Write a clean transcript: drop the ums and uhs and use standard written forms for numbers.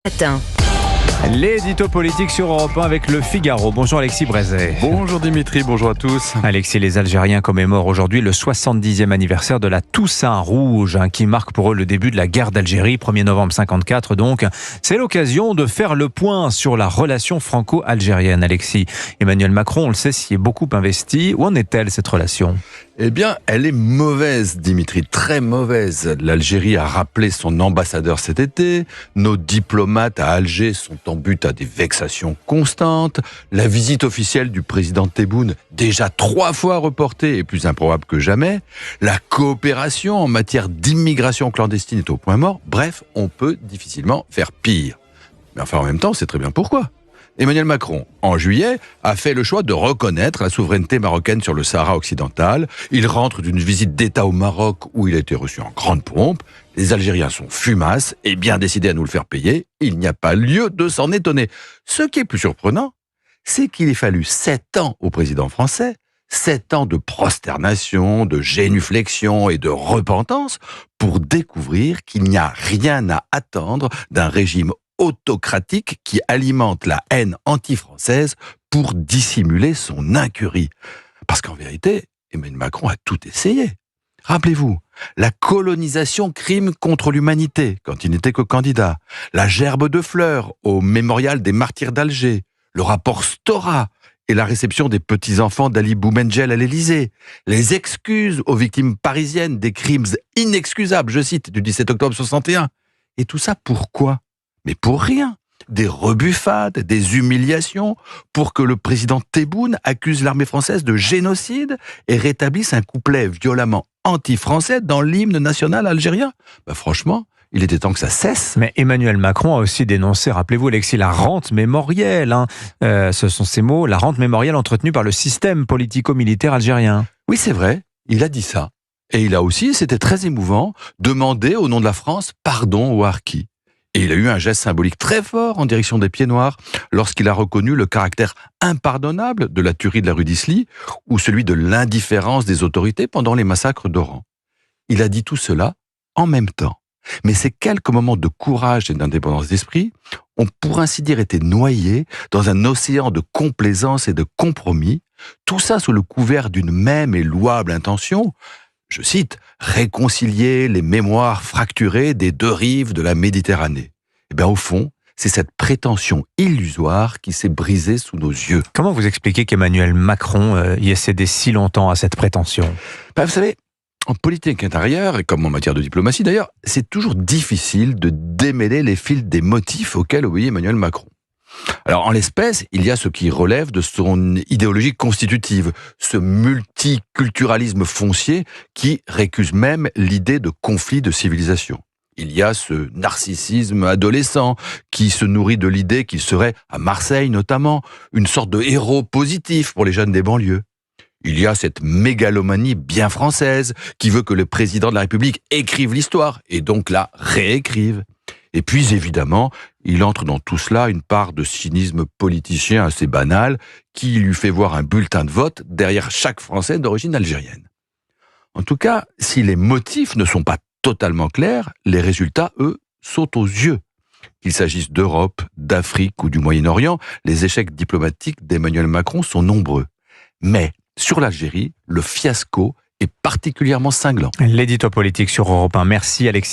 Matin. L'édito politique sur Europe 1 avec Le Figaro. Bonjour Alexis Brézet. Bonjour Dimitri, bonjour à tous. Alexis, les Algériens commémorent aujourd'hui le 70e anniversaire de la Toussaint Rouge, qui marque pour eux le début de la guerre d'Algérie, 1er novembre 54 donc. C'est l'occasion de faire le point sur la relation franco-algérienne, Alexis. Emmanuel Macron, on le sait, s'y est beaucoup investi. Où en est-elle cette relation ? Eh bien, elle est mauvaise, Dimitri, très mauvaise. L'Algérie a rappelé son ambassadeur cet été. Nos diplomates à Alger sont en but à des vexations constantes. La visite officielle du président Tebboune, déjà 3 fois reportée, est plus improbable que jamais. La coopération en matière d'immigration clandestine est au point mort. Bref, on peut difficilement faire pire. Mais enfin, en même temps, on sait très bien pourquoi. Emmanuel Macron, en juillet, a fait le choix de reconnaître la souveraineté marocaine sur le Sahara occidental. Il rentre d'une visite d'État au Maroc où il a été reçu en grande pompe. Les Algériens sont fumasses et bien décidés à nous le faire payer. Il n'y a pas lieu de s'en étonner. Ce qui est plus surprenant, c'est qu'il ait fallu 7 ans au président français, 7 ans de prosternation, de génuflexion et de repentance pour découvrir qu'il n'y a rien à attendre d'un régime autocratique qui alimente la haine anti-française pour dissimuler son incurie. Parce qu'en vérité, Emmanuel Macron a tout essayé. Rappelez-vous, la colonisation, crime contre l'humanité, quand il n'était que candidat, la gerbe de fleurs au mémorial des martyrs d'Alger, le rapport Stora et la réception des petits-enfants d'Ali Boumendjel à l'Élysée, les excuses aux victimes parisiennes des crimes inexcusables, je cite, du 17 octobre 61. Et tout ça pourquoi ? Mais pour rien. Des rebuffades, des humiliations, pour que le président Tebboune accuse l'armée française de génocide et rétablisse un couplet violemment anti-français dans l'hymne national algérien. Franchement, il était temps que ça cesse. Mais Emmanuel Macron a aussi dénoncé, rappelez-vous Alexis, la rente mémorielle. Ce sont ces mots, la rente mémorielle entretenue par le système politico-militaire algérien. Oui, c'est vrai, il a dit ça. Et il a aussi, c'était très émouvant, demandé au nom de la France pardon aux harkis. Et il a eu un geste symbolique très fort en direction des Pieds-Noirs lorsqu'il a reconnu le caractère impardonnable de la tuerie de la rue d'Isly ou celui de l'indifférence des autorités pendant les massacres d'Oran. Il a dit tout cela en même temps. Mais ces quelques moments de courage et d'indépendance d'esprit ont pour ainsi dire été noyés dans un océan de complaisance et de compromis, tout ça sous le couvert d'une même et louable intention, je cite, « réconcilier les mémoires fracturées des 2 rives de la Méditerranée ». Eh bien, au fond, c'est cette prétention illusoire qui s'est brisée sous nos yeux. Comment vous expliquez qu'Emmanuel Macron y ait cédé si longtemps à cette prétention ? Vous savez, en politique intérieure, et comme en matière de diplomatie d'ailleurs, c'est toujours difficile de démêler les fils des motifs auxquels obéit Emmanuel Macron. Alors, en l'espèce, il y a ce qui relève de son idéologie constitutive, ce multiculturalisme foncier qui récuse même l'idée de conflit de civilisation. Il y a ce narcissisme adolescent qui se nourrit de l'idée qu'il serait, à Marseille notamment, une sorte de héros positif pour les jeunes des banlieues. Il y a cette mégalomanie bien française qui veut que le président de la République écrive l'histoire et donc la réécrive. Et puis, évidemment, il entre dans tout cela une part de cynisme politicien assez banal qui lui fait voir un bulletin de vote derrière chaque Français d'origine algérienne. En tout cas, si les motifs ne sont pas totalement clairs, les résultats, eux, sautent aux yeux. Qu'il s'agisse d'Europe, d'Afrique ou du Moyen-Orient, les échecs diplomatiques d'Emmanuel Macron sont nombreux. Mais, sur l'Algérie, le fiasco est particulièrement cinglant. L'édito politique sur Europe 1. Merci Alexis.